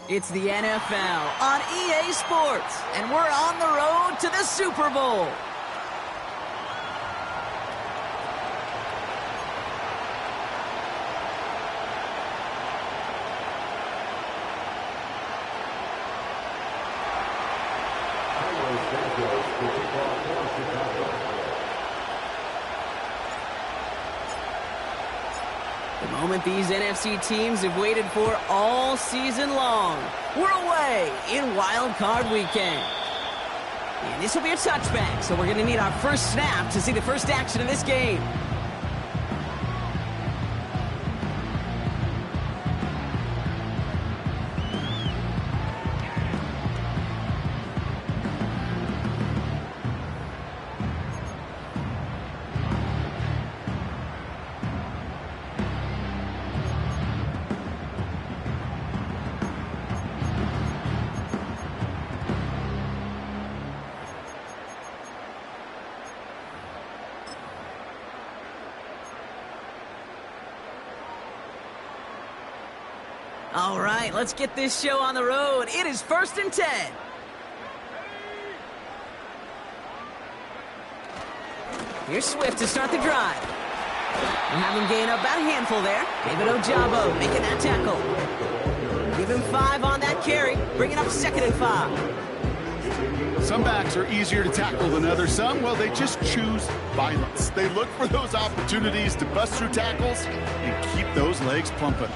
It's the NFL on EA Sports, and we're on the road to the Super Bowl. The moment these NFC teams have waited for all season long. We're away in Wild Card Weekend. And this will be a touchback, so we're going to need our first snap to see the first action of this game. All right, let's get this show on the road. It is 1st and 10. Here's Swift to start the drive. We'll have him gain up about a handful there. David Ojabo making that tackle. Give him 5 on that carry. Bring it up 2nd and 5. Some backs are easier to tackle than others. Some, well, they just choose violence. They look for those opportunities to bust through tackles and keep those legs pumping.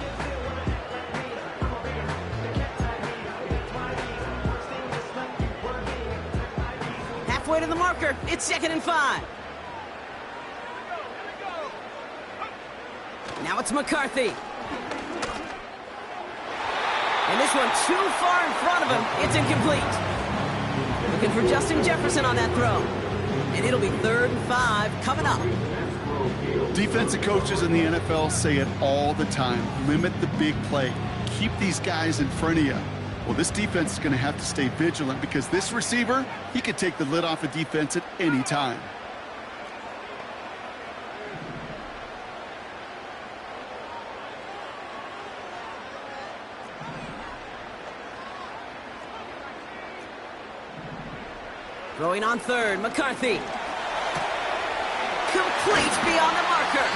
Halfway to the marker. It's 2nd and 5. Now it's McCarthy. And this one too far in front of him. It's incomplete. Looking for Justin Jefferson on that throw. And it'll be 3rd and 5 coming up. Defensive coaches in the NFL say it all the time. Limit the big play. Keep these guys in front of you. Well, this defense is going to have to stay vigilant because this receiver, he could take the lid off a defense at any time. Throwing on 3rd, McCarthy. Complete beyond the marker.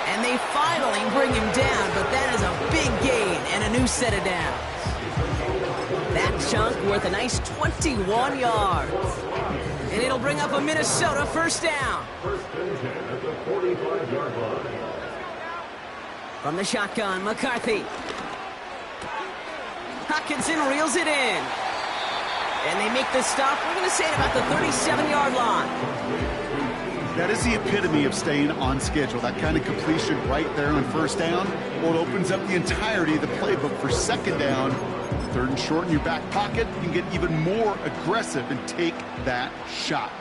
And they finally bring him down, but that is a big gain and a new set of downs. That chunk worth a nice 21 yards. And it'll bring up a Minnesota 1st down. From the shotgun, McCarthy. Hockenson reels it in. And they make the stop, we're going to say, at about the 37-yard line. That is the epitome of staying on schedule. That kind of completion right there on 1st down. Well, it opens up the entirety of the playbook for 2nd down. 3rd and short in your back pocket. You can get even more aggressive and take that shot.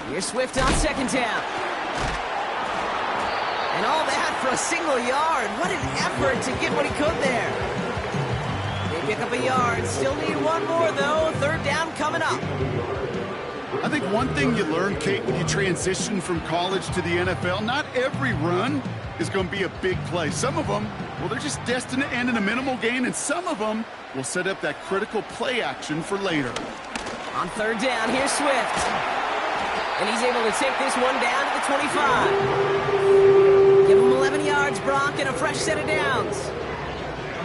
Here's Swift on 2nd down. And all that for a single yard. What an effort to get what he could there. Pick up a yard. Still need one more, though. 3rd down coming up. I think one thing you learn, Kate, when you transition from college to the NFL, not every run is going to be a big play. Some of them, well, they're just destined to end in a minimal gain, and some of them will set up that critical play action for later. On 3rd down, here's Swift. And he's able to take this one down to the 25. Give him 11 yards, Brock, and a fresh set of downs.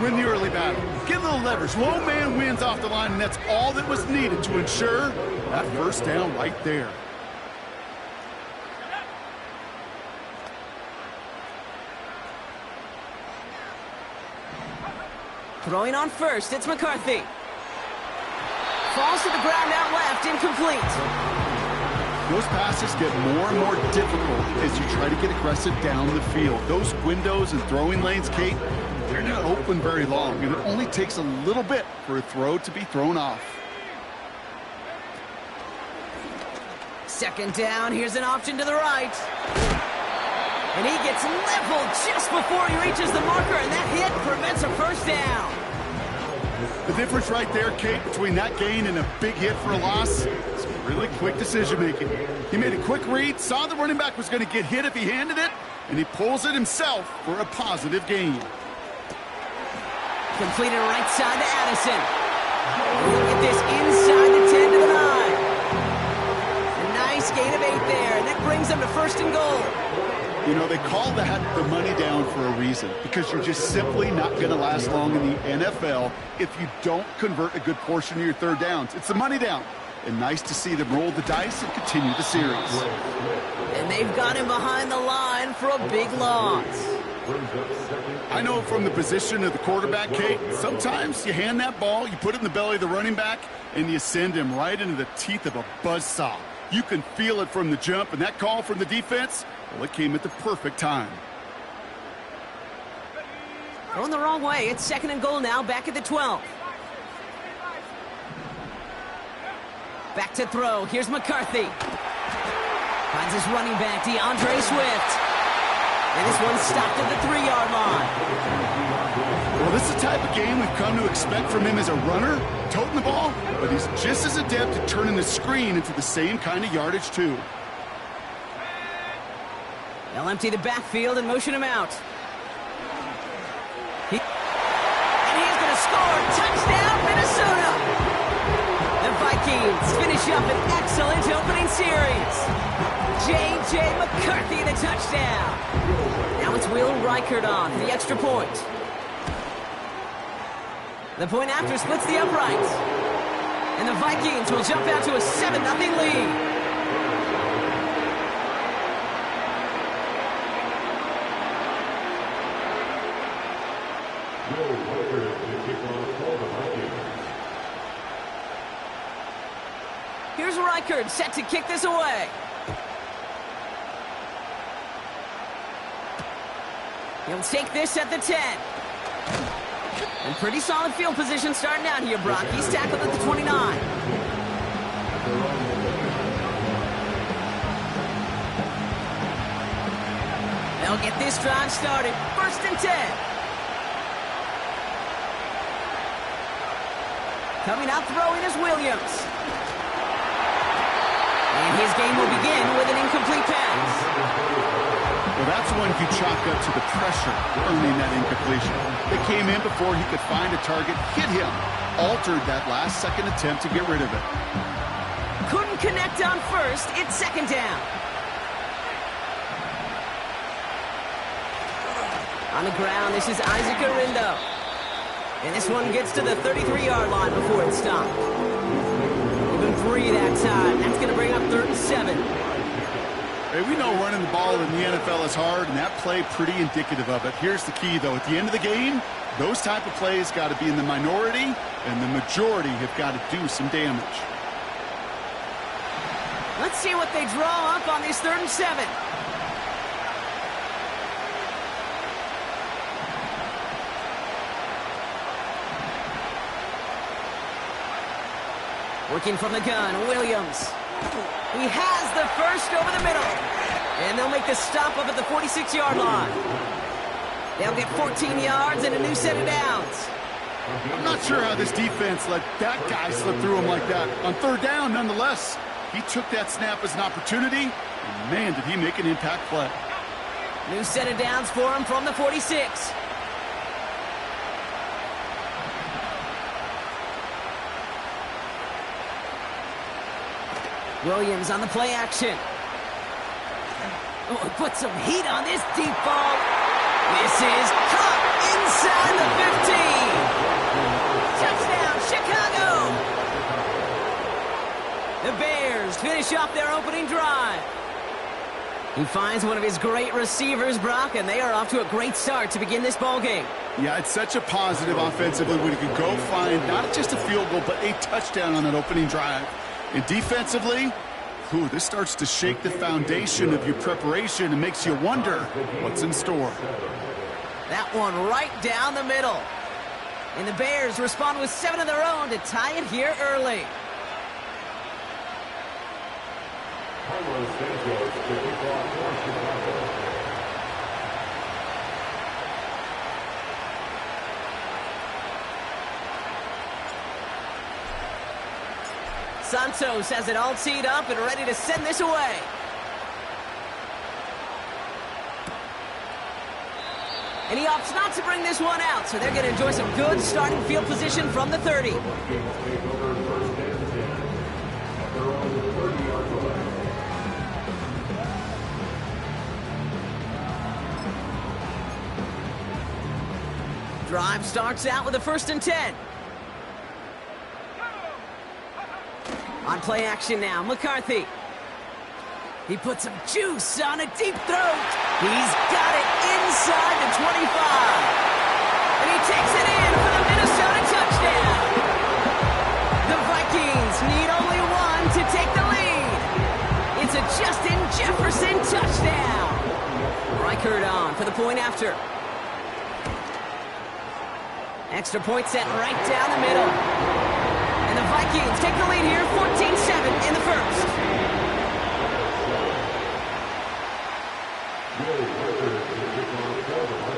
Win the early battle. Get a little leverage. Low man wins off the line, and that's all that was needed to ensure that 1st down right there. Throwing on 1st, it's McCarthy. Falls to the ground out left, incomplete. Those passes get more and more difficult as you try to get aggressive down the field. Those windows and throwing lanes, Kate, they're not open very long, and it only takes a little bit for a throw to be thrown off. Second down, here's an option to the right. And he gets leveled just before he reaches the marker, and that hit prevents a first down. The difference right there, Kate, between that gain and a big hit for a loss is really quick decision-making. He made a quick read, saw the running back was going to get hit if he handed it, and he pulls it himself for a positive gain. Completed right side to Addison. Look at this, inside the 10 to the 9. A nice gain of 8 there, and that brings them to first and goal. You know, they call that the money down for a reason, because you're just simply not going to last long in the NFL if you don't convert a good portion of your third downs. It's the money down. And nice to see them roll the dice and continue the series. And they've got him behind the line for a big loss. I know from the position of the quarterback, Kate, sometimes you hand that ball, you put it in the belly of the running back, and you send him right into the teeth of a buzzsaw. You can feel it from the jump, and that call from the defense, well, it came at the perfect time. Going the wrong way. It's second and goal now, back at the 12. Back to throw. Here's McCarthy. Finds his running back, DeAndre Swift. And this one's stopped at the 3-yard line. Well, this is the type of game we've come to expect from him as a runner, toting the ball, but he's just as adept at turning the screen into the same kind of yardage, too. They'll empty the backfield and motion him out. And he's going to score. Touchdown, Minnesota! The Vikings finish up an excellent opening series. J.J. McCarthy, the touchdown. Now it's Will Reichert on for the extra point. The point after splits the uprights. And the Vikings will jump out to a 7-0 lead. Here's Reichert set to kick this away. He'll take this at the 10. And pretty solid field position starting out here, Brock. He's tackled at the 29. They'll get this drive started. First and 10. Coming out throwing is Williams. And his game will begin with an incomplete pass. Well, that's one you chalk up to the pressure earning that incompletion. It came in before he could find a target, hit him, altered that last-second attempt to get rid of it. Couldn't connect on first. It's second down. On the ground, this is Isaac Arindo. And this one gets to the 33-yard line before it's stopped. Even 3 that time. That's going to bring up 3rd and 7. Hey, we know running the ball in the NFL is hard, and that play pretty indicative of it. Here's the key, though. At the end of the game, those type of plays got to be in the minority, and the majority have got to do some damage. Let's see what they draw up on this 3rd and 7. Working from the gun, Williams. He has the first over the middle. And they'll make the stop up at the 46-yard line. They'll get 14 yards and a new set of downs. I'm not sure how this defense let that guy slip through him like that. On 3rd down, nonetheless, he took that snap as an opportunity, and man, did he make an impact play. New set of downs for him from the 46. Williams on the play action. Oh, put some heat on this deep ball. This is caught inside the 15. Touchdown, Chicago. The Bears finish off their opening drive. He finds one of his great receivers, Brock, and they are off to a great start to begin this ball game. Yeah, it's such a positive offensively when you can go find not just a field goal, but a touchdown on that opening drive. And defensively, this starts to shake the foundation of your preparation and makes you wonder what's in store. That one right down the middle. And the Bears respond with 7 of their own to tie it here early. Santos has it all teed up and ready to send this away. And he opts not to bring this one out, so they're going to enjoy some good starting field position from the 30. Drive starts out with a 1st and 10. On play action now, McCarthy. He puts some juice on a deep throat. He's got it inside the 25. And he takes it in for the Minnesota touchdown. The Vikings need only one to take the lead. It's a Justin Jefferson touchdown. Reichert on for the point after. Extra point set right down the middle. And the Vikings take the lead here, 14-7 in the first.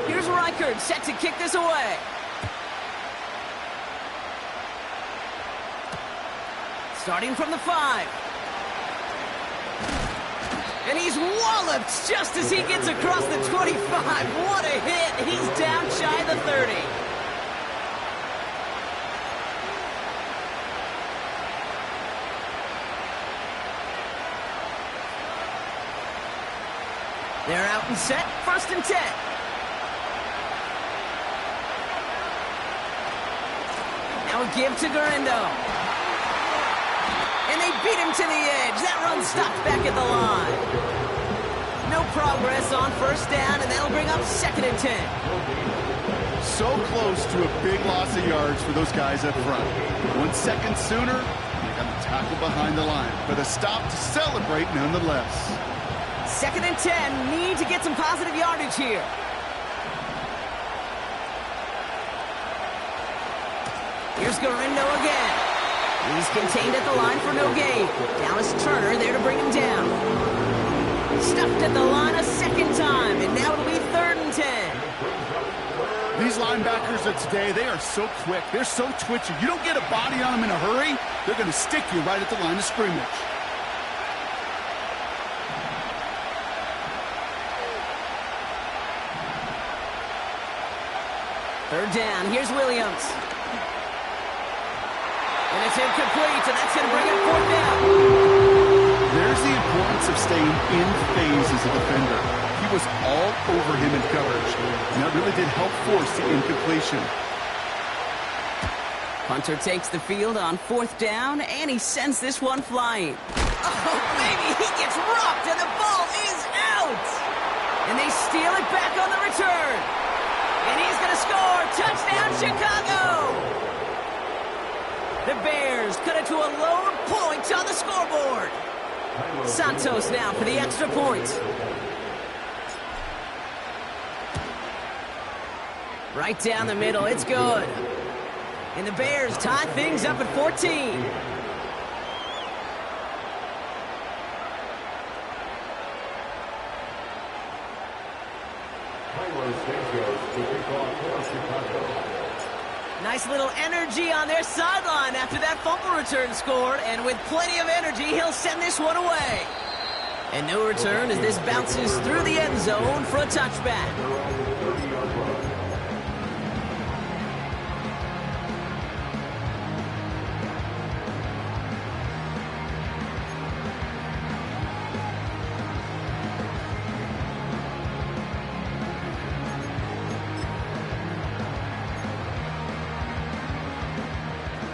Here's Reichert set to kick this away. Starting from the 5. And he's walloped just as he gets across the 25. What a hit. He's down shy of the 30. They're out and set, 1st and 10. Now a give to Garindo. And they beat him to the edge. That run stopped back at the line. No progress on 1st down, and that'll bring up 2nd and 10. So close to a big loss of yards for those guys up front. 1 second sooner, they got the tackle behind the line. But a stop to celebrate nonetheless. 2nd and 10, need to get some positive yardage here. Here's Garindo again. He's contained at the line for no gain. Dallas Turner there to bring him down. Stuffed at the line a 2nd time, and now it'll be 3rd and 10. These linebackers of today, they are so quick. They're so twitchy. You don't get a body on them in a hurry, they're going to stick you right at the line of scrimmage. 3rd down, here's Williams. And it's incomplete, and that's going to bring up 4th down. There's the importance of staying in phase as a defender. He was all over him in coverage, and that really did help force the incompletion. Hunter takes the field on 4th down, and he sends this one flying. Oh, baby, he gets rocked, and the ball is out! And they steal it back on the return. And he's going to score. Touchdown, Chicago! The Bears cut it to a lone point on the scoreboard. Santos now for the extra point. Right down the middle. It's good. And the Bears tie things up at 14. Nice little energy on their sideline after that fumble return scored, and with plenty of energy, he'll send this one away. And no return as this bounces through the end zone for a touchback.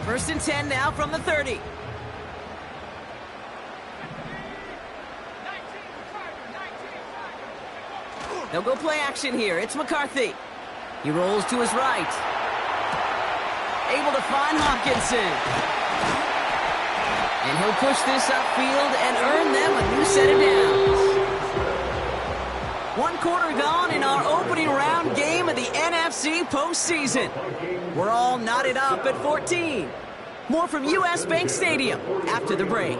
First and 10 now from the 30. They'll go play action here. It's McCarthy. He rolls to his right. Able to find Hopkinson. And he'll push this upfield and earn them a new set of downs. 1 quarter gone in our opening round game of the NFC postseason. We're all knotted up at 14. More from US Bank Stadium after the break.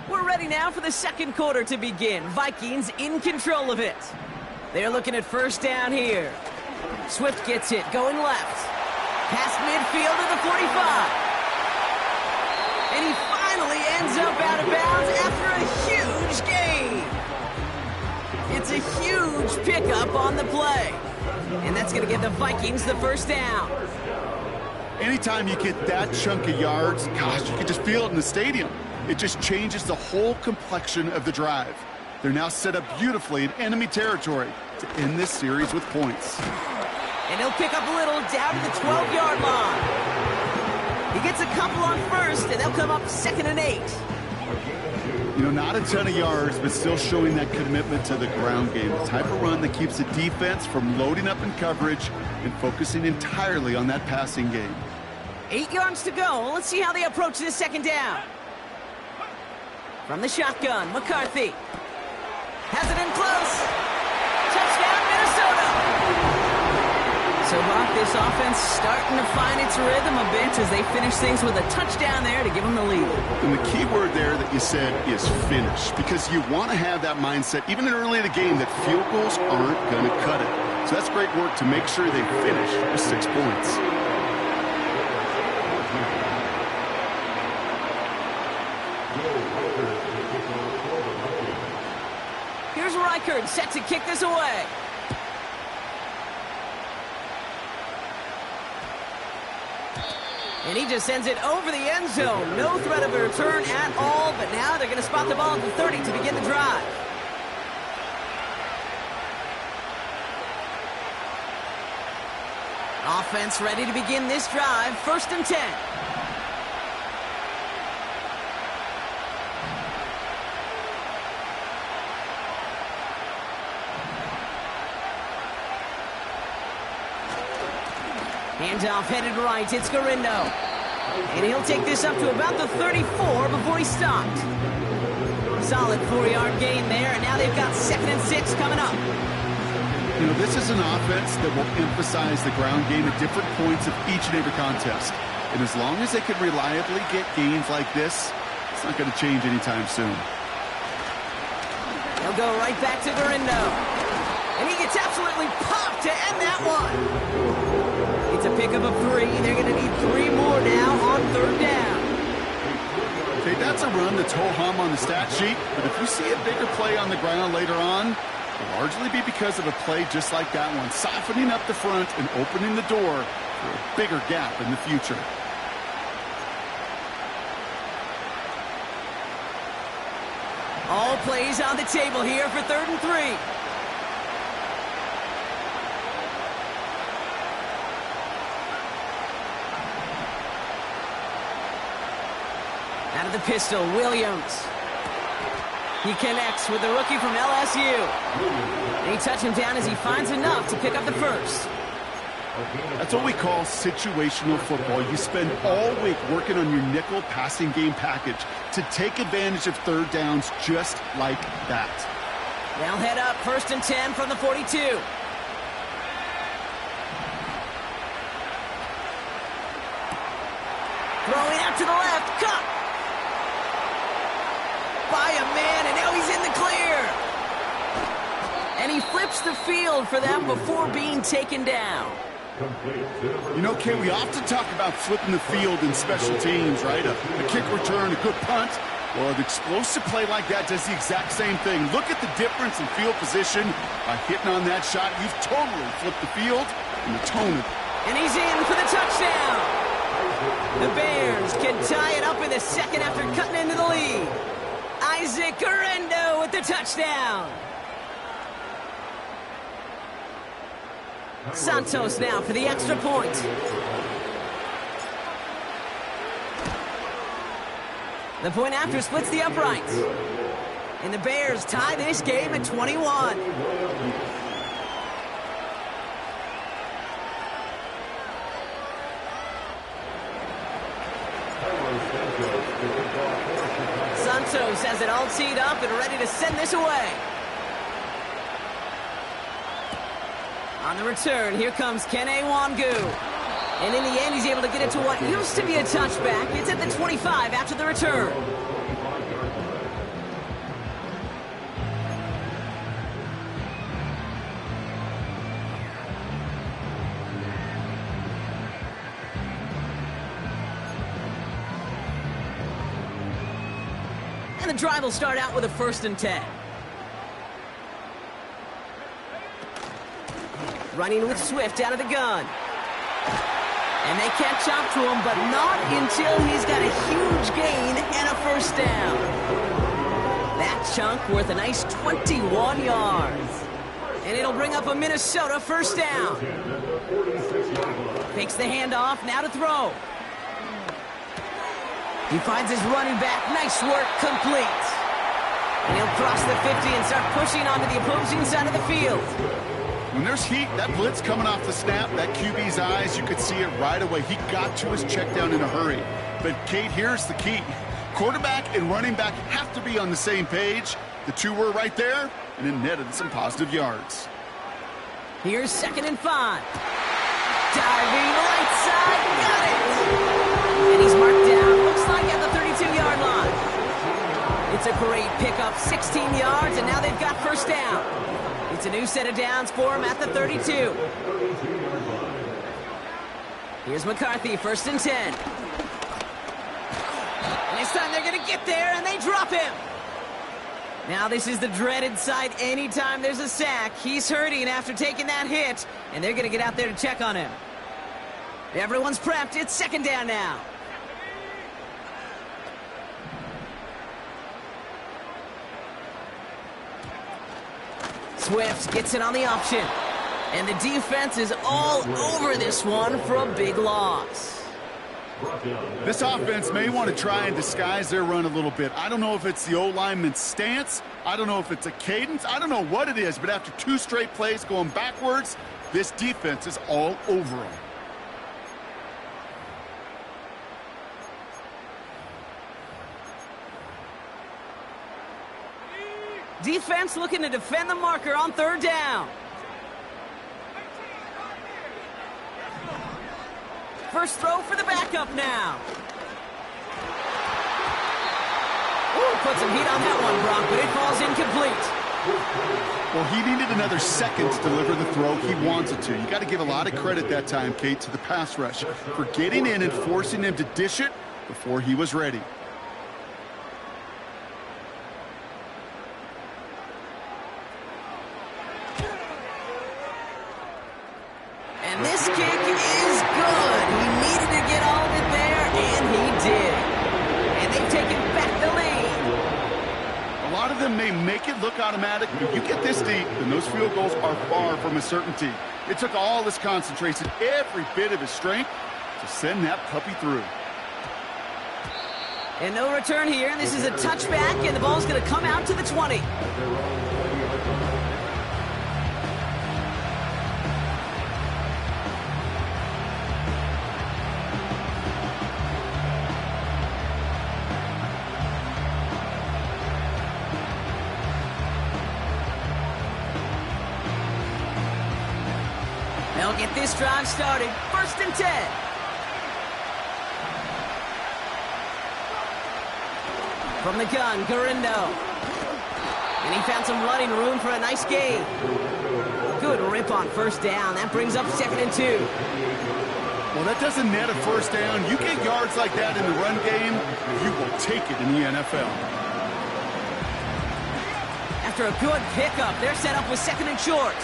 We're ready now for the second quarter to begin. Vikings in control of it. They're looking at first down here. Swift gets it, going left. Past midfield to the 45. And he finally ends up out of bounds after a huge gain. It's a huge pickup on the play. And that's going to give the Vikings the first down. Anytime you get that chunk of yards, gosh, you can just feel it in the stadium. It just changes the whole complexion of the drive. They're now set up beautifully in enemy territory to end this series with points. And he'll pick up a little down to the 12-yard line. He gets a couple on first, and they'll come up 2nd and 8. You know, not a ton of yards, but still showing that commitment to the ground game. The type of run that keeps the defense from loading up in coverage and focusing entirely on that passing game. 8 yards to go. Let's see how they approach this second down. From the shotgun, McCarthy. Has it in close. Touchdown, Minnesota. So, Brock, this offense starting to find its rhythm a bit as they finish things with a touchdown there to give them the lead. And the key word there that you said is finish, because you want to have that mindset, even early in the game, that field goals aren't going to cut it. So that's great work to make sure they finish with 6 points. Here's Reichard set to kick this away. And he just sends it over the end zone. No threat of a return at all, but now they're going to spot the ball at the 30 to begin the drive. Offense ready to begin this drive. 1st and 10. Handoff headed right. It's Garindo. And he'll take this up to about the 34 before he stopped. Solid 4-yard gain there, and now they've got 2nd and 6 coming up. You know, this is an offense that will emphasize the ground game at different points of each and every contest. And as long as they can reliably get gains like this, it's not going to change anytime soon. He'll go right back to Garindo. And he gets absolutely popped to end that one. It's a pickup of 3. They're going to need 3 more now on 3rd down. Okay, that's a run that's ho-hum on the stat sheet, but if you see a bigger play on the ground later on, it'll largely be because of a play just like that one, softening up the front and opening the door for a bigger gap in the future. All plays on the table here for 3rd and 3. Out of the pistol, Williams. He connects with the rookie from LSU. And he touches him down as he finds enough to pick up the first. That's what we call situational football. You spend all week working on your nickel passing game package to take advantage of 3rd downs just like that. They'll head up 1st and 10 from the 42. Throwing out to the left, cut! By a man, and now he's in the clear. And he flips the field for them before being taken down. You know, Kay, we often talk about flipping the field in special teams, right? A kick return, a good punt. Well, an explosive play like that does the exact same thing. Look at the difference in field position. By hitting on that shot, you've totally flipped the field and the tone of it. And he's in for the touchdown. The Bears can tie it up in the second after cutting into the lead. Isaac Garindo with the touchdown. Santos now for the extra point. The point after splits the uprights. And the Bears tie this game at 21. Santos has it all teed up and ready to send this away. On the return, here comes Kene Wangu. And in the end, he's able to get it to what used to be a touchback. It's at the 25 after the return. And the drive will start out with a 1st and 10. Running with Swift out of the gun. And they catch up to him, but not until he's got a huge gain and a 1st down. That chunk worth a nice 21 yards. And it'll bring up a Minnesota 1st down. Takes the handoff, now to throw. He finds his running back. Nice work, complete. And he'll cross the 50 and start pushing onto the opposing side of the field. When there's heat, that blitz coming off the snap, that QB's eyes, you could see it right away. He got to his check down in a hurry. But, Kate, here's the key. Quarterback and running back have to be on the same page. The two were right there, and it netted some positive yards. Here's 2nd and 5. Diving right side, got it! And he's marked down, looks like at the 32-yard line. It's a great pickup, 16 yards, and now they've got 1st down. It's a new set of downs for him at the 32. Here's McCarthy, 1st and 10. And this time they're going to get there, and they drop him. Now this is the dreaded sight anytime there's a sack. He's hurting after taking that hit, and they're going to get out there to check on him. Everyone's prepped. It's 2nd down now. Swift gets it on the option. And the defense is all over this one for a big loss. This offense may want to try and disguise their run a little bit. I don't know if it's the O-lineman's stance. I don't know if it's a cadence. I don't know what it is. But after 2 straight plays going backwards, this defense is all over them. Defense looking to defend the marker on 3rd down. First throw for the backup now. Ooh, put some heat on that one, Brock, but it falls incomplete. Well, he needed another second to deliver the throw he wanted to. You got to give a lot of credit that time, Kate, to the pass rush for getting in and forcing him to dish it before he was ready. And this kick is good. He needed to get all of it there, and he did. And they've taken back the lead. A lot of them may make it look automatic, but you get this deep, and those field goals are far from a certainty. It took all his concentration, every bit of his strength, to send that puppy through. And no return here, and this is a touchback, and the ball's going to come out to the 20. They'll get this drive started. 1st and 10. From the gun, Garindo. And he found some running room for a nice gain. Good rip on 1st down. That brings up 2nd and 2. Well, that doesn't net a 1st down. You get yards like that in the run game, you will take it in the NFL. After a good pickup, they're set up with 2nd and short.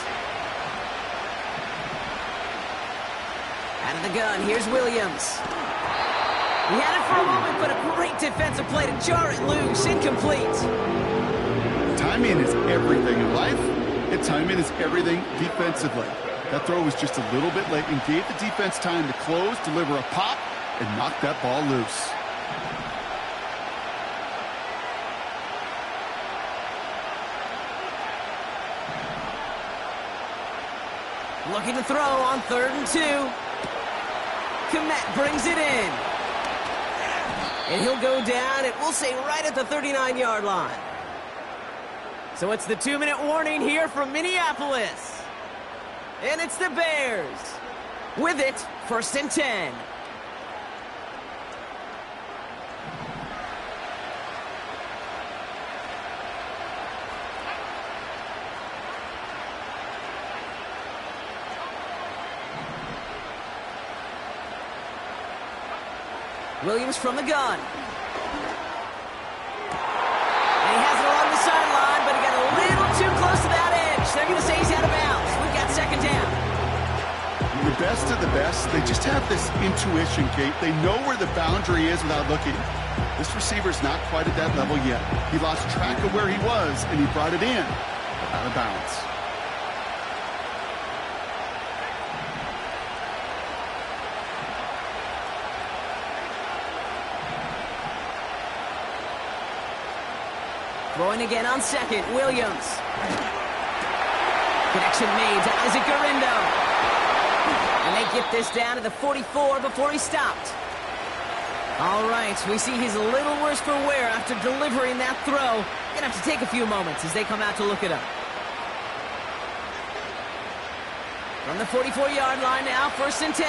Out of the gun, here's Williams. He had it for a moment, but a great defensive play to jar it loose. Incomplete. Timing is everything in life, and timing is everything defensively. That throw was just a little bit late and gave the defense time to close, deliver a pop, and knock that ball loose. Looking to throw on 3rd and 2. Komet brings it in. And he'll go down, and we'll say right at the 39-yard line. So it's the 2-minute warning here from Minneapolis. And it's the Bears. With it, 1st and 10. Williams from the gun. And he has it along the sideline, but he got a little too close to that edge. They're going to say he's out of bounds. We've got 2nd down. The best of the best, they just have this intuition, Kate. They know where the boundary is without looking. This receiver's not quite at that level yet. He lost track of where he was, and he brought it in. Out of bounds. Throwing again on 2nd, Williams. Connection made to Isaac Garindo. And they get this down to the 44 before he stopped. All right, we see he's a little worse for wear after delivering that throw. Gonna have to take a few moments as they come out to look at him. From the 44-yard line now, 1st and 10.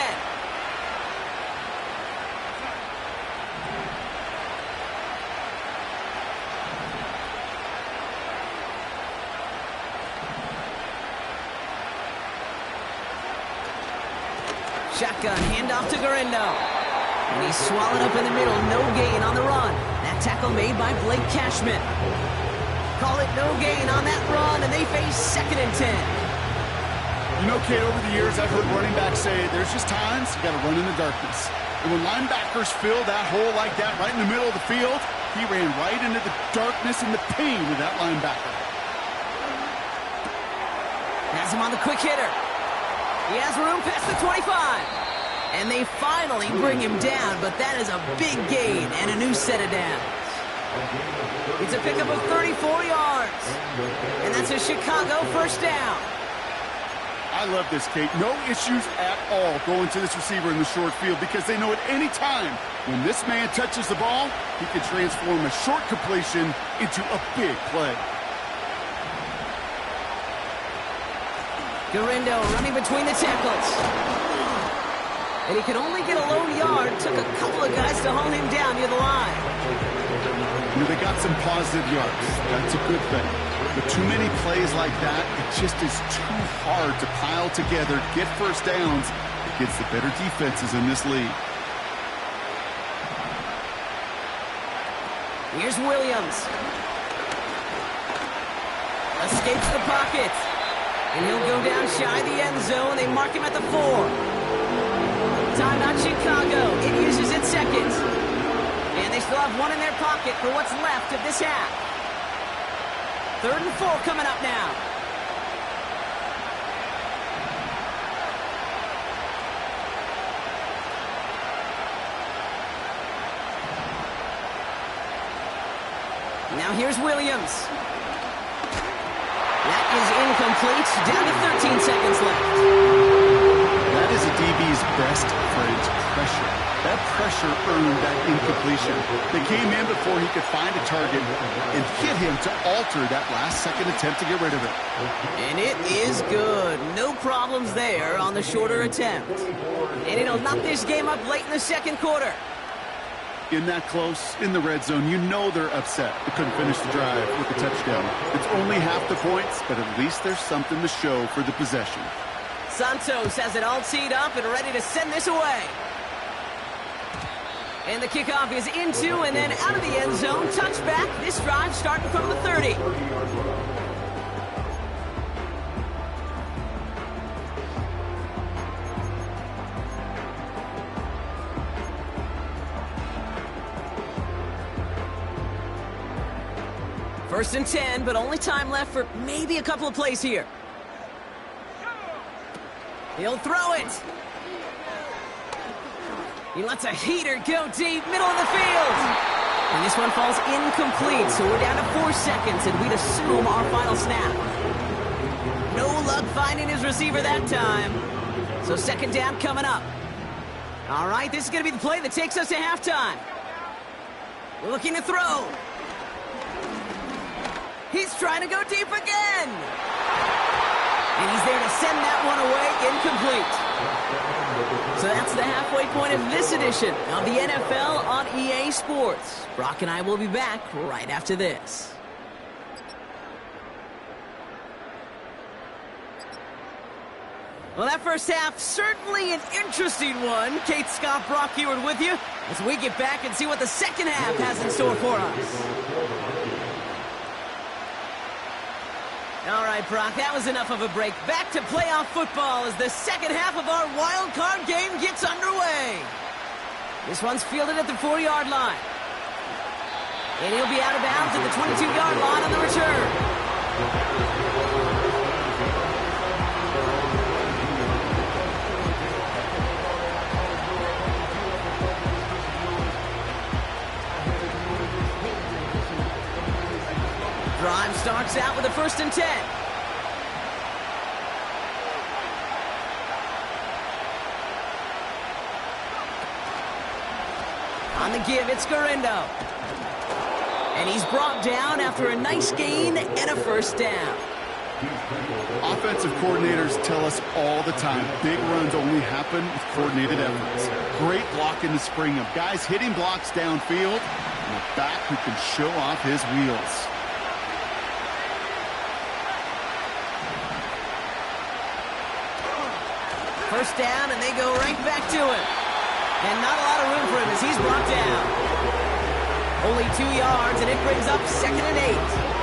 Shotgun, handoff to Garindo. And he's swallowed up in the middle, no gain on the run. That tackle made by Blake Cashman. Call it no gain on that run, and they face 2nd and 10. You know, Kate, over the years, I've heard running backs say, there's just times you got to run in the darkness. And when linebackers fill that hole like that right in the middle of the field, he ran right into the darkness and the pain of that linebacker. Has him on the quick hitter. He has room past the 25. And they finally bring him down, but that is a big gain and a new set of downs. It's a pickup of 34 yards. And that's a Chicago 1st down. I love this, Kate. No issues at all going to this receiver in the short field because they know at any time when this man touches the ball, he can transform a short completion into a big play. Garindo running between the tackles. And he could only get a low yard. Took a couple of guys to hold him down near the line. You know, they got some positive yards. That's a good thing. But too many plays like that, it just is too hard to pile together, get 1st downs against the better defenses in this league. Here's Williams. Escapes the pocket. And he'll go down shy of the end zone. They mark him at the 4. Timeout Chicago. It uses its 2nd. And they still have 1 in their pocket for what's left of this half. 3rd and 4 coming up now. Now here's Williams. That is incomplete. Down to 13 seconds left. That is a DB's best friend, pressure. That pressure earned that incompletion. They came in before he could find a target and hit him to alter that last-second attempt to get rid of it. And it is good. No problems there on the shorter attempt. And it'll knock this game up late in the 2nd quarter. In that close, in the red zone, you know they're upset. They couldn't finish the drive with the touchdown. It's only half the points, but at least there's something to show for the possession. Santos has it all teed up and ready to send this away. And the kickoff is into and then out of the end zone. Touchback. This drive starting from the 30. First and 10, but only time left for maybe a couple of plays here. He'll throw it. He lets a heater go deep, middle of the field. And this one falls incomplete, so we're down to 4 seconds, and we'd assume our final snap. No luck finding his receiver that time. So second down coming up. All right, this is going to be the play that takes us to halftime. Looking to throw. He's trying to go deep again. And he's there to send that one away, incomplete. So that's the halfway point of this edition of the NFL on EA Sports. Brock and I will be back right after this. Well, that first half, certainly an interesting one. Kate, Scott, Brock Ewart with you as we get back and see what the second half has in store for us. All right, Brock, that was enough of a break. Back to playoff football as the second half of our wild card game gets underway. This one's fielded at the 40-yard line. And he'll be out of bounds at the 22-yard line on the return. Drive starts out with a 1st and 10. On the give, it's Garindo. And he's brought down after a nice gain and a 1st down. Offensive coordinators tell us all the time, big runs only happen with coordinated efforts. Great block in the spring of guys hitting blocks downfield, and a back who can show off his wheels. First down, and they go right back to him. And not a lot of room for him as he's brought down. Only 2 yards, and it brings up 2nd and 8.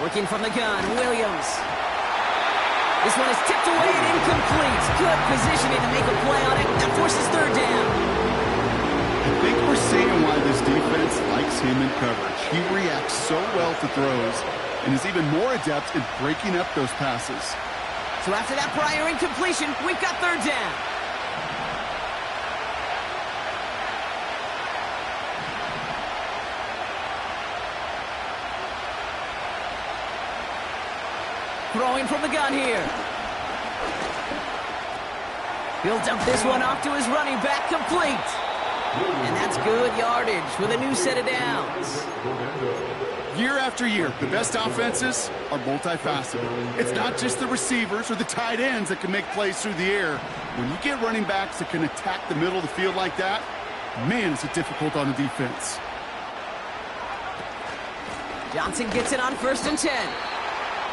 Working from the gun, Williams. This one is tipped away and incomplete. Good positioning to make a play on it. That forces 3rd down. I think we're seeing why this defense likes him in coverage. He reacts so well to throws and is even more adept in breaking up those passes. So after that prior incompletion, we've got 3rd down. Throwing from the gun here. He'll dump this one off to his running back, complete. And that's good yardage with a new set of downs. Year after year, the best offenses are multifaceted. It's not just the receivers or the tight ends that can make plays through the air. When you get running backs that can attack the middle of the field like that, man, is it difficult on the defense. Johnson gets it on 1st and 10.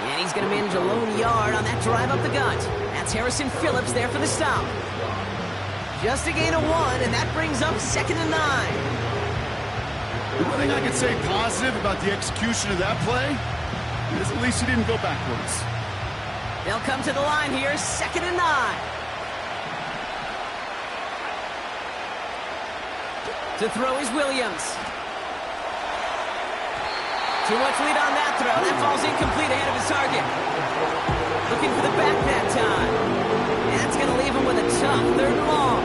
And he's going to manage a lone yard on that drive up the gut. That's Harrison Phillips there for the stop. Just a gain of 1, and that brings up 2nd and 9. The one thing I can say positive about the execution of that play is at least he didn't go backwards. They'll come to the line here, 2nd and 9. To throw is Williams. Too much lead on that throw. That falls incomplete ahead of his target. Looking for the back that time. And that's going to leave him with a tough 3rd and long.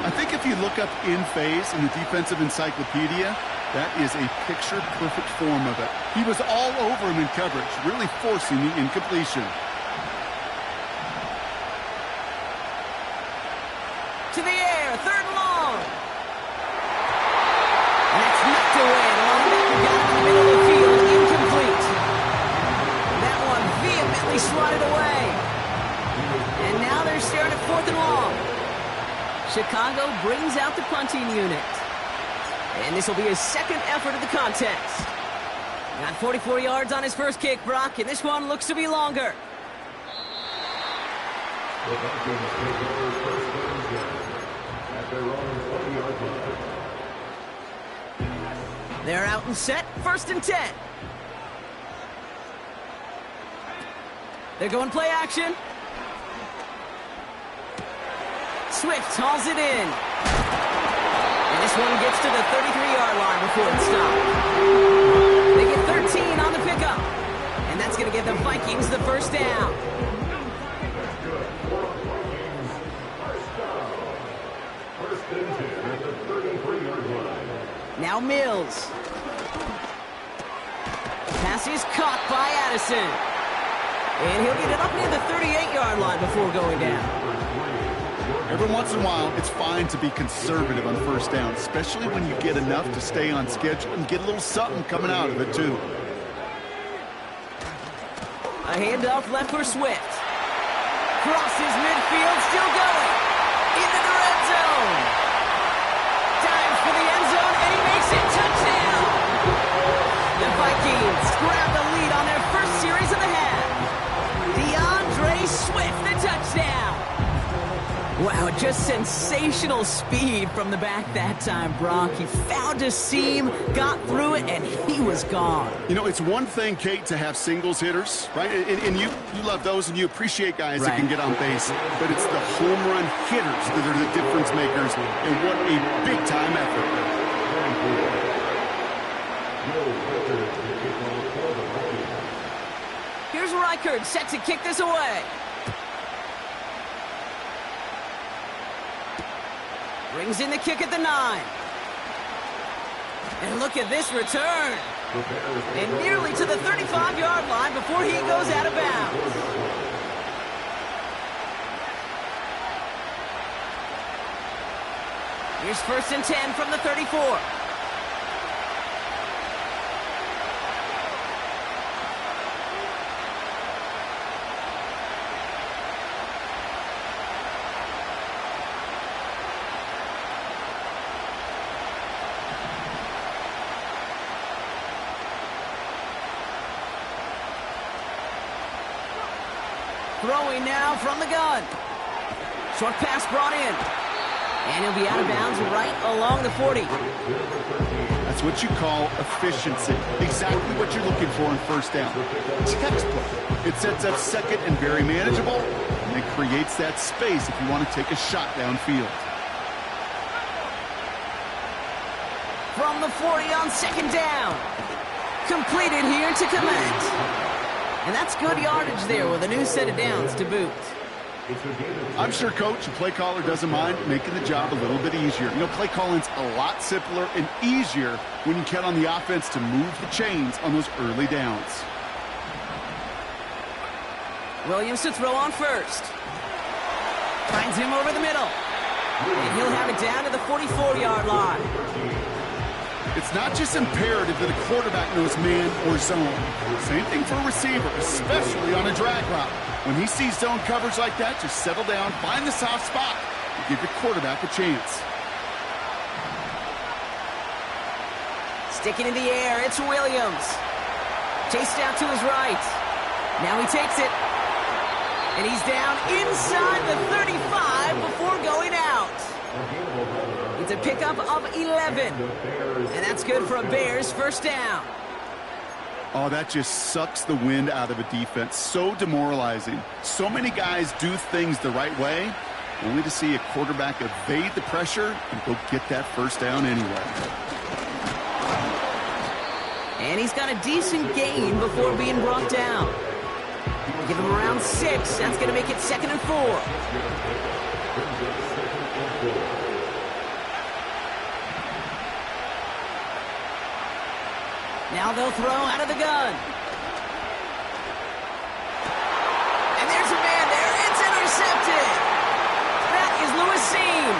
I think if you look up in phase in the defensive encyclopedia, that is a picture-perfect form of it. He was all over him in coverage, really forcing the incompletion. To the air, 3rd and long. And that's knocked away. The linebacker got it in the middle of the field, incomplete. And that one vehemently swatted away. And now they're staring at 4th and long. Chicago brings out the punting unit. And this will be his 2nd effort of the contest. Got 44 yards on his first kick, Brock, and this one looks to be longer. They're out and set, 1st and 10. They're going play action. Swift hauls it in. And this one gets to the 33-yard line before it's stopped. They get 13 on the pickup. And that's going to give the Vikings the first down. Now Mills. Pass is caught by Addison. And he'll get it up near the 38-yard line before going down. Every once in a while, it's fine to be conservative on first down, especially when you get enough to stay on schedule and get a little something coming out of it, too. A handoff left for Swift. Crosses midfield, still going. Into the red zone. Dives for the end zone, and he makes it. Touchdown! The Vikings grab the lead on their first series of the half. DeAndre Swift, the touchdown. Wow, just sensational speed from the back that time, Brock. He found a seam, got through it, and he was gone. You know, it's one thing, Kate, to have singles hitters, right? And you love those, and you appreciate guys that can get on base. But it's the home run hitters that are the difference makers, and what a big-time effort. Here's Reichert set to kick this away. Brings in the kick at the 9. And look at this return. And nearly to the 35-yard line before he goes out of bounds. Here's 1st and 10 from the 34. Throwing now from the gun. Short pass brought in. And he'll be out of bounds right along the 40. That's what you call efficiency. Exactly what you're looking for in first down. Textbook. It sets up second and very manageable, and it creates that space if you want to take a shot downfield. From the 40 on 2nd down. Completed here to Clement. And that's good yardage there with a new set of downs to boot. I'm sure coach and play caller doesn't mind making the job a little bit easier. You know, play calling's a lot simpler and easier when you count on the offense to move the chains on those early downs. Williams to throw on first. Finds him over the middle. And he'll have it down to the 44-yard line. It's not just imperative that a quarterback knows man or zone. Same thing for a receiver, especially on a drag route. When he sees zone coverage like that, just settle down, find the soft spot, and give your quarterback a chance. Sticking in the air, it's Williams. Chased out to his right. Now he takes it. And he's down inside the 35 before going out. It's a pickup of 11. And that's good for a Bears first down. Oh, that just sucks the wind out of a defense. So demoralizing. So many guys do things the right way, only to see a quarterback evade the pressure and go get that first down anyway. And he's got a decent gain before being brought down. Give him around 6. That's going to make it 2nd and 4. Now they'll throw out of the gun. And there's a man there. It's intercepted. That is Lewis Seen.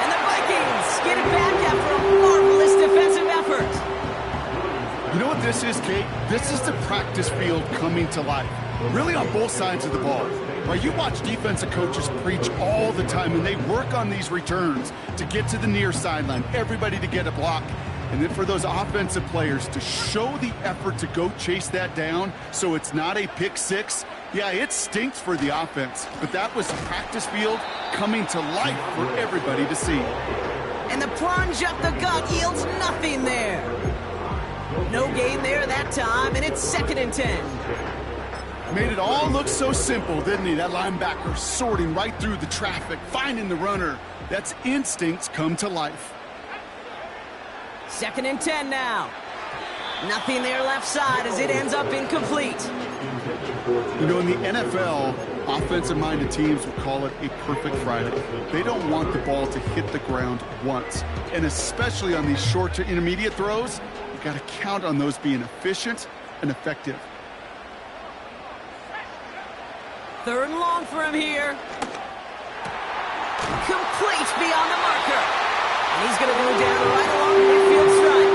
And the Vikings get it back after a marvelous defensive effort. You know what this is, Kate? This is the practice field coming to life. Really on both sides of the ball. Right, you watch defensive coaches preach all the time, and they work on these returns to get to the near sideline, everybody to get a block, and then for those offensive players to show the effort to go chase that down so it's not a pick six. Yeah, it stinks for the offense, but that was practice field coming to life for everybody to see. And the plunge up the gut yields nothing there. No gain there that time, and it's 2nd and 10. Made it all look so simple, didn't he? That linebacker sorting right through the traffic, finding the runner. That's instincts come to life. 2nd and 10 now. Nothing there left side as it ends up incomplete. You know, in the NFL, offensive-minded teams will call it a perfect Friday. They don't want the ball to hit the ground once. And especially on these short to intermediate throws, you've got to count on those being efficient and effective. 3rd and long for him here. Complete beyond the marker. And he's going to go down right along the midfield stripe.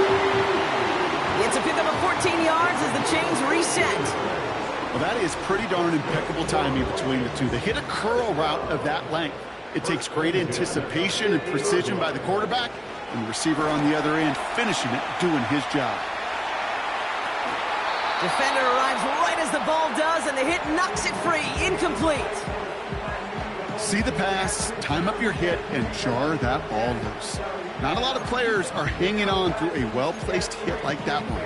It's a pickup of 14 yards as the chains reset. Well, that is pretty darn impeccable timing between the two. They hit a curl route of that length. It takes great anticipation and precision by the quarterback, and the receiver on the other end finishing it, doing his job. Defender arrives right as the ball does, and the hit knocks it free. Incomplete. See the pass, time up your hit, and jar that ball loose. Not a lot of players are hanging on through a well-placed hit like that one.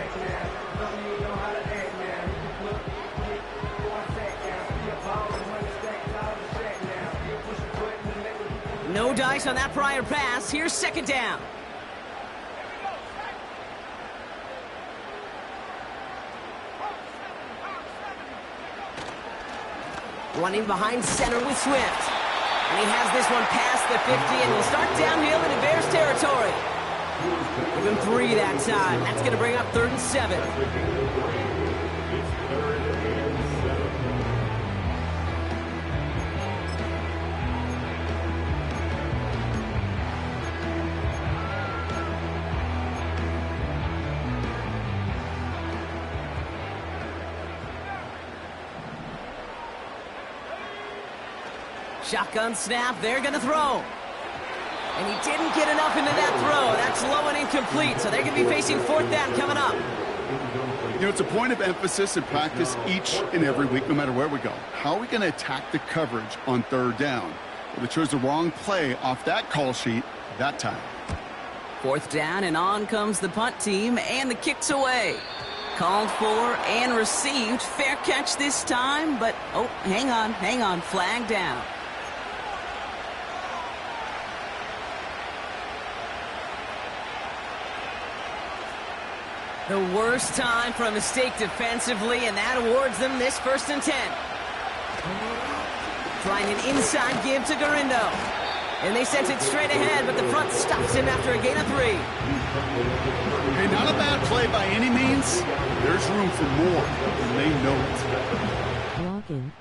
No dice on that prior pass. Here's 2nd down. Running behind center with Swift. And he has this one past the 50, and he'll start downhill into Bears territory. Give him 3 that time. That's going to bring up 3rd and 7. Shotgun snap, they're going to throw. And he didn't get enough into that throw. That's low and incomplete, so they're going to be facing 4th down coming up. You know, it's a point of emphasis in practice each and every week, no matter where we go. How are we going to attack the coverage on 3rd down? Well, they chose the wrong play off that call sheet that time. 4th down, and on comes the punt team, and the kick's away. Called for and received. Fair catch this time, but, oh, hang on, flag down. The worst time for a mistake defensively, and that awards them this 1st and 10. Trying an inside give to Garindo. And they sent it straight ahead, but the front stops him after a gain of 3. Hey, not a bad play by any means. There's room for more, and they know it. Blocking.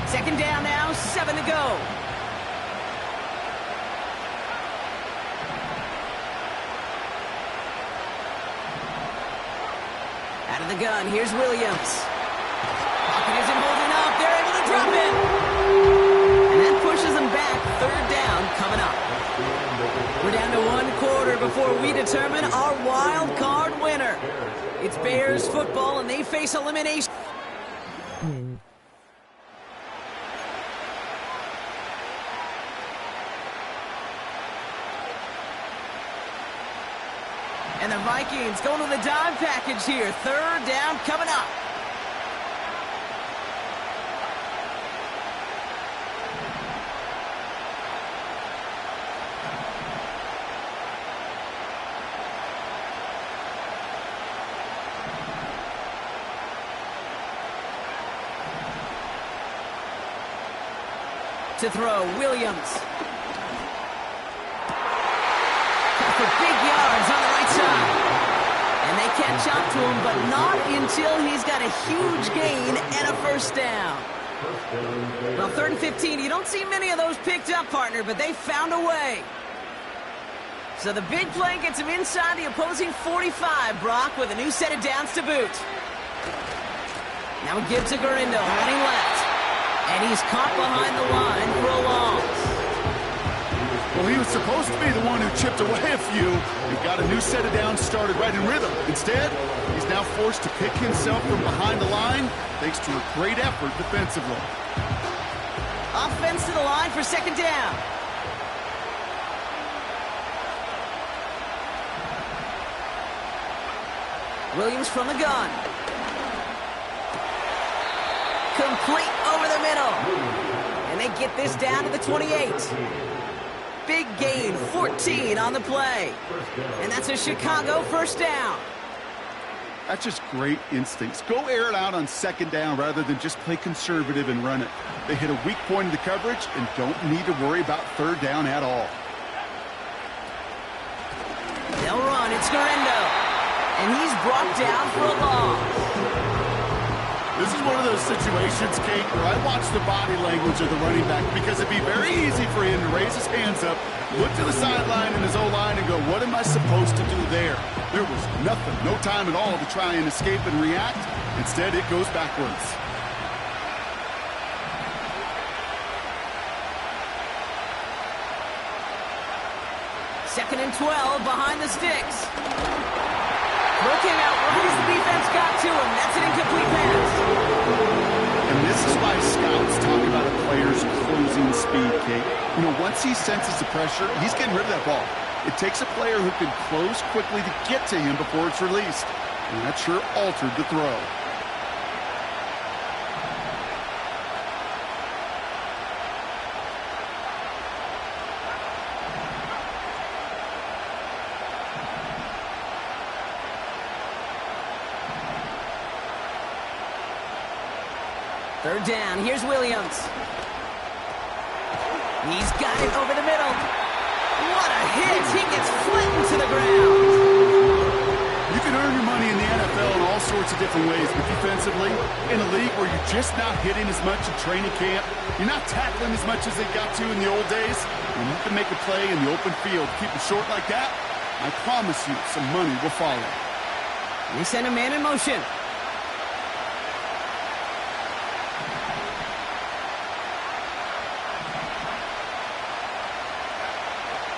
Second down now, 7 to go. Out of the gun, here's Williams. Pocket isn't holding up. They're able to drop it. And that pushes them back. 3rd down coming up. We're down to 1 quarter before we determine our wild card winner. It's Bears football, and they face elimination. And the Vikings going to the dime package here. 3rd down coming up. To throw, Williams. For big yards on the right side. And they catch up to him, but not until he's got a huge gain and a 1st down. Well, 3rd and 15, you don't see many of those picked up, partner, but they found a way. So the big play gets him inside the opposing 45, Brock, with a new set of downs to boot. Now we give to Garindo, running left. And he's caught behind the line for a loss. Well, he was supposed to be the one who chipped away a few and got a new set of downs started right in rhythm. Instead, he's now forced to pick himself from behind the line thanks to a great effort defensively. Offense to the line for 2nd down. Williams from the gun. Complete over the middle. And they get this down to the 28. Big gain, 14 on the play. And that's a Chicago first down. That's just great instincts. Go air it out on second down rather than just play conservative and run it. They hit a weak point in the coverage and don't need to worry about third down at all. They'll run. It's Garendo. And he's brought down for a loss. This is one of those situations, Kate, where I watch the body language of the running back because it'd be very easy for him to raise his hands up, look to the sideline in his O-line and go, what am I supposed to do there? There was nothing, no time at all to try and escape and react. Instead, it goes backwards. Second and 12 behind the sticks. Looking out right as the defense got to him. That's an incomplete pass. And this is why scouts talk about a player's closing speed, Kate. You know, once he senses the pressure, he's getting rid of that ball. It takes a player who can close quickly to get to him before it's released. And that sure altered the throw. Third down, here's Williams. He's got it over the middle. What a hit! He gets flattened to the ground. You can earn your money in the NFL in all sorts of different ways, but defensively, in a league where you're just not hitting as much in training camp, you're not tackling as much as they got to in the old days, when you can make a play in the open field, keep it short like that, I promise you some money will follow. They send a man in motion.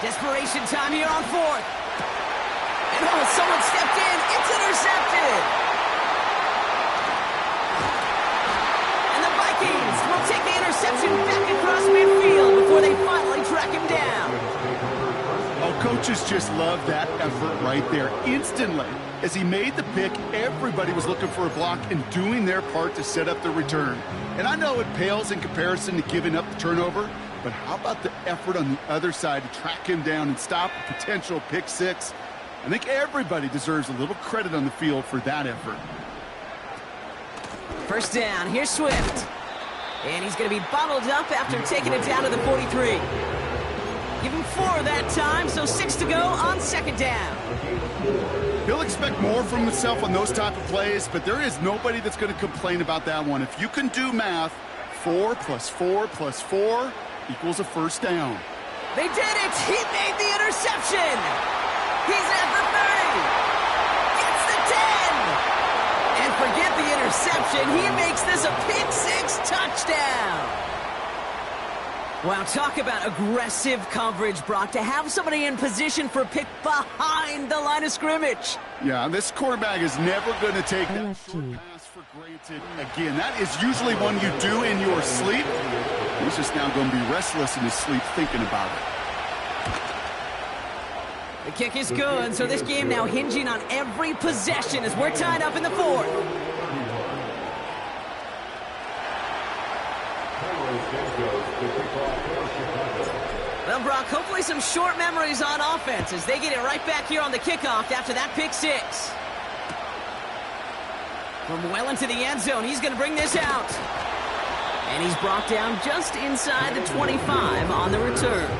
Desperation time here on fourth. And oh, someone stepped in. It's intercepted. And the Vikings will take the interception back across midfield before they finally track him down. Oh, coaches just love that effort right there. Instantly, as he made the pick, everybody was looking for a block and doing their part to set up the return. And I know it pales in comparison to giving up the turnover, but how about the effort on the other side to track him down and stop a potential pick six? I think everybody deserves a little credit on the field for that effort. First down, here's Swift. And he's going to be bottled up after taking it down to the 43. Give him 4 that time, so 6 to go on second down. He'll expect more from himself on those type of plays, but there is nobody that's going to complain about that one. If you can do math, 4 plus 4 plus 4 equals a first down. They did it! He made the interception! He's at the 30! Gets the 10! And forget the interception, he makes this a pick six touchdown! Wow, talk about aggressive coverage, Brock, to have somebody in position for a pick behind the line of scrimmage. Yeah, this quarterback is never going to take that short pass for granted again. That is usually one you do in your sleep. He's just now going to be restless in his sleep thinking about it. The kick is good, so this game now hinging on every possession as we're tied up in the fourth. Well, Brock, hopefully some short memories on offense as they get it right back here on the kickoff after that pick six. From well into the end zone, he's going to bring this out. And he's brought down just inside the 25 on the return.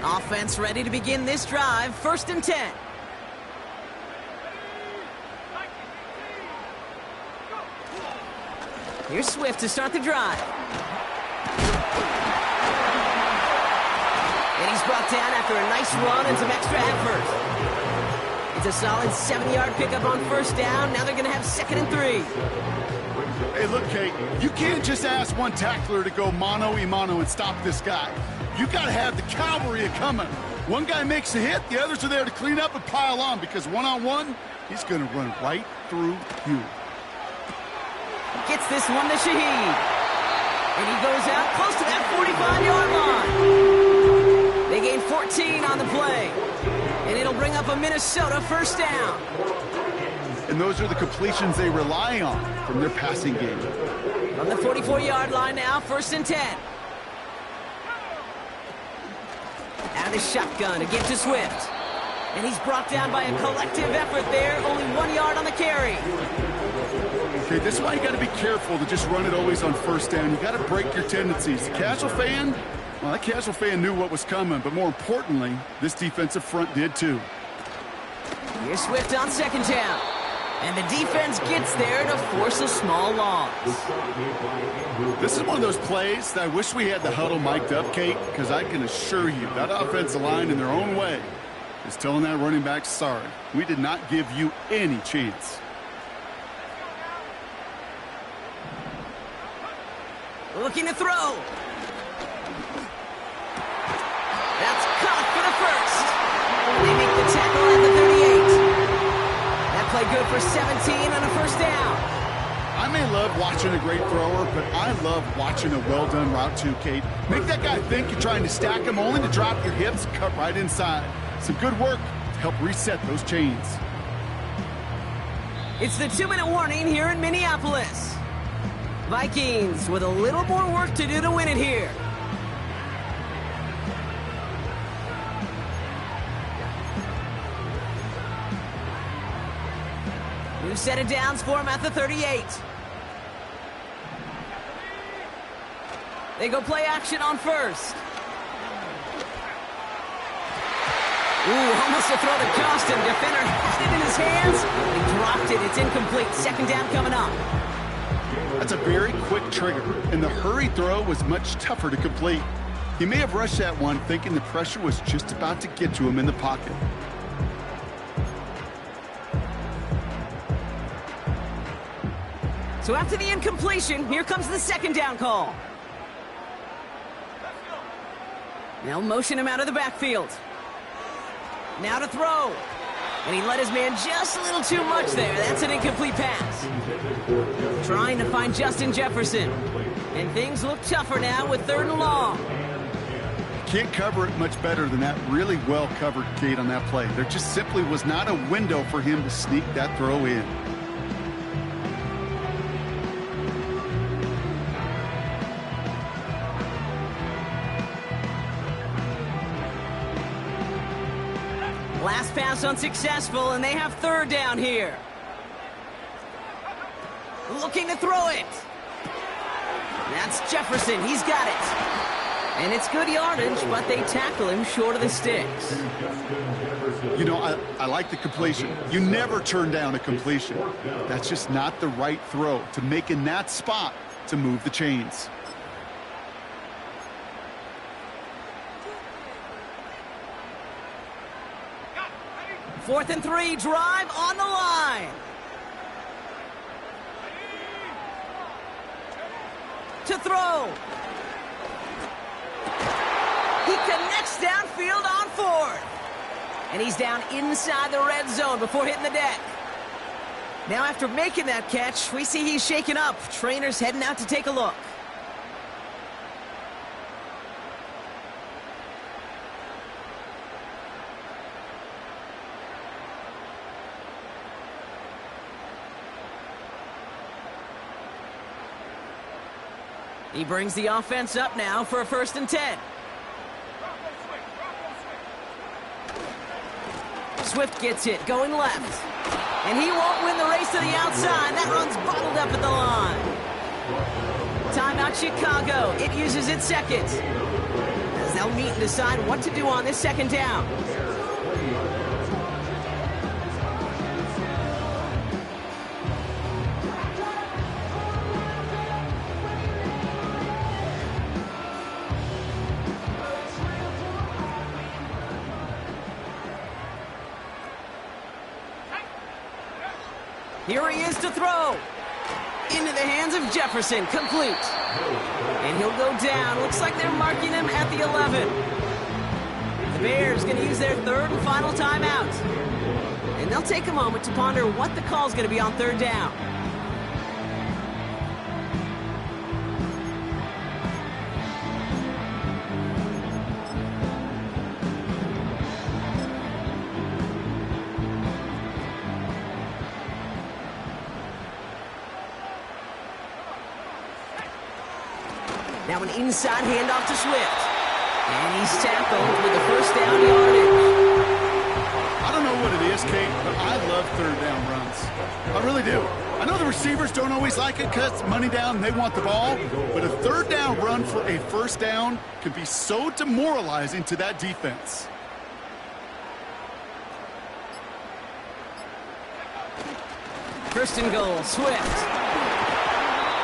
Offense ready to begin this drive. 1st and 10. Here's Swift to start the drive. And he's brought down after a nice run and some extra effort. It's a solid 7-yard pickup on first down. Now they're going to have 2nd and 3. Hey, look, Kate, you can't just ask one tackler to go mano-a-mano and stop this guy. You got to have the cavalry coming. One guy makes a hit, the others are there to clean up and pile on because one-on-one, he's going to run right through you. gets this one to Shaheed. And he goes out close to that 45-yard line. They gain 14 on the play. And it'll bring up a Minnesota first down. And those are the completions they rely on from their passing game. From the 44-yard line now, 1st and 10. Out of the shotgun to give to Swift. And he's brought down by a collective effort there. Only 1 yard on the carry. Okay, this is why you got to be careful to just run it always on 1st down. You got to break your tendencies. The casual fan, well, that casual fan knew what was coming, but more importantly, this defensive front did too. Here's Swift on 2nd down. And the defense gets there to force a small loss. This is one of those plays that I wish we had the huddle mic'd up, Kate, because I can assure you that offensive line in their own way is telling that running back, sorry, we did not give you any chance. Looking to throw. That's caught for the first. They make the tackle at the 38. That play good for 17 on a 1st down. I may love watching a great thrower, but I love watching a well-done route too, Kate. Make that guy think you're trying to stack him only to drop your hips, cut right inside. Some good work to help reset those chains. It's the 2-minute warning here in Minneapolis. Vikings with a little more work to do to win it here. New set of downs for him at the 38. They go play action on 1st. Ooh, almost a throw that cost him. Defender had it in his hands. He dropped it. It's incomplete. 2nd down coming up. That's a very quick trigger, and the hurry throw was much tougher to complete. He may have rushed that one thinking the pressure was just about to get to him in the pocket. So after the incompletion, here comes the 2nd down call. They'll motion him out of the backfield. Now to throw. And he let his man just a little too much there. That's an incomplete pass. Trying to find Justin Jefferson. And things look tougher now with 3rd and long. Can't cover it much better than that really well covered, Kate, on that play. There just simply was not a window for him to sneak that throw in. Last pass unsuccessful, and they have 3rd down here. Looking to throw it. That's Jefferson. He's got it. And it's good yardage, but they tackle him short of the sticks. You know, I like the completion. You never turn down a completion. That's just not the right throw to make in that spot to move the chains. 4th and 3, drive on the line. To throw. He connects downfield on 4th. And he's down inside the red zone before hitting the deck. Now after making that catch, we see he's shaken up. Trainer's heading out to take a look. He brings the offense up now for a 1st and 10. Swift gets it, going left. And he won't win the race to the outside. That run's bottled up at the line. Timeout Chicago. It uses its 2nd. As they'll meet and decide what to do on this 2nd down. Here he is to throw. Into the hands of Jefferson. Complete. And he'll go down. Looks like they're marking him at the 11. The Bears going to use their 3rd and final timeout. And they'll take a moment to ponder what the call is going to be on 3rd down. Now an inside handoff to Swift. And he's tackled with the first down yardage. I don't know what it is, Kate, but I love third down runs. I really do. I know the receivers don't always like it because it's money down and they want the ball, but a third down run for a first down can be so demoralizing to that defense. First and goal, Swift.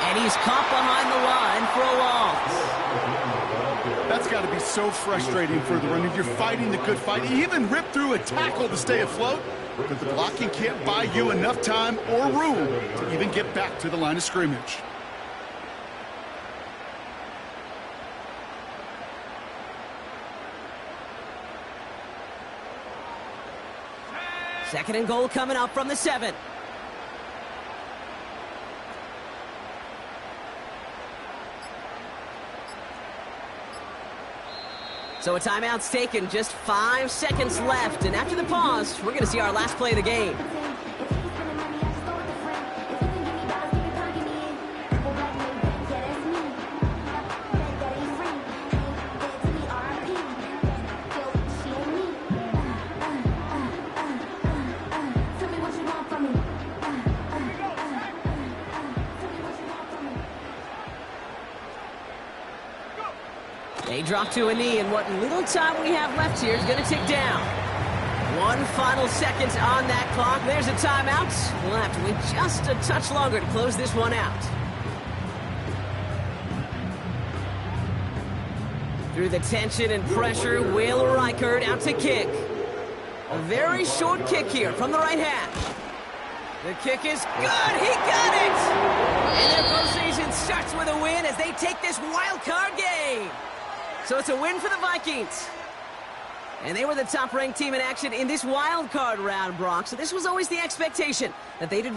And he's caught behind the line for a loss. That's got to be so frustrating for the runner. You're fighting the good fight. You even rip through a tackle to stay afloat, but the blocking can't buy you enough time or room to even get back to the line of scrimmage. Second and goal coming up from the 7. So a timeout's taken, just 5 seconds left, and after the pause, we're going to see our last play of the game. They drop to a knee, and what little time we have left here is going to tick down. 1 final second on that clock. There's a timeout. We'll have to wait just a touch longer to close this one out. Through the tension and pressure, Will Reichert out to kick. A very short kick here from the right hash. The kick is good. He got it! And their postseason starts with a win as they take this wild card game. So it's a win for the Vikings. And they were the top-ranked team in action in this wild card round, Brock. So this was always the expectation that they'd advance.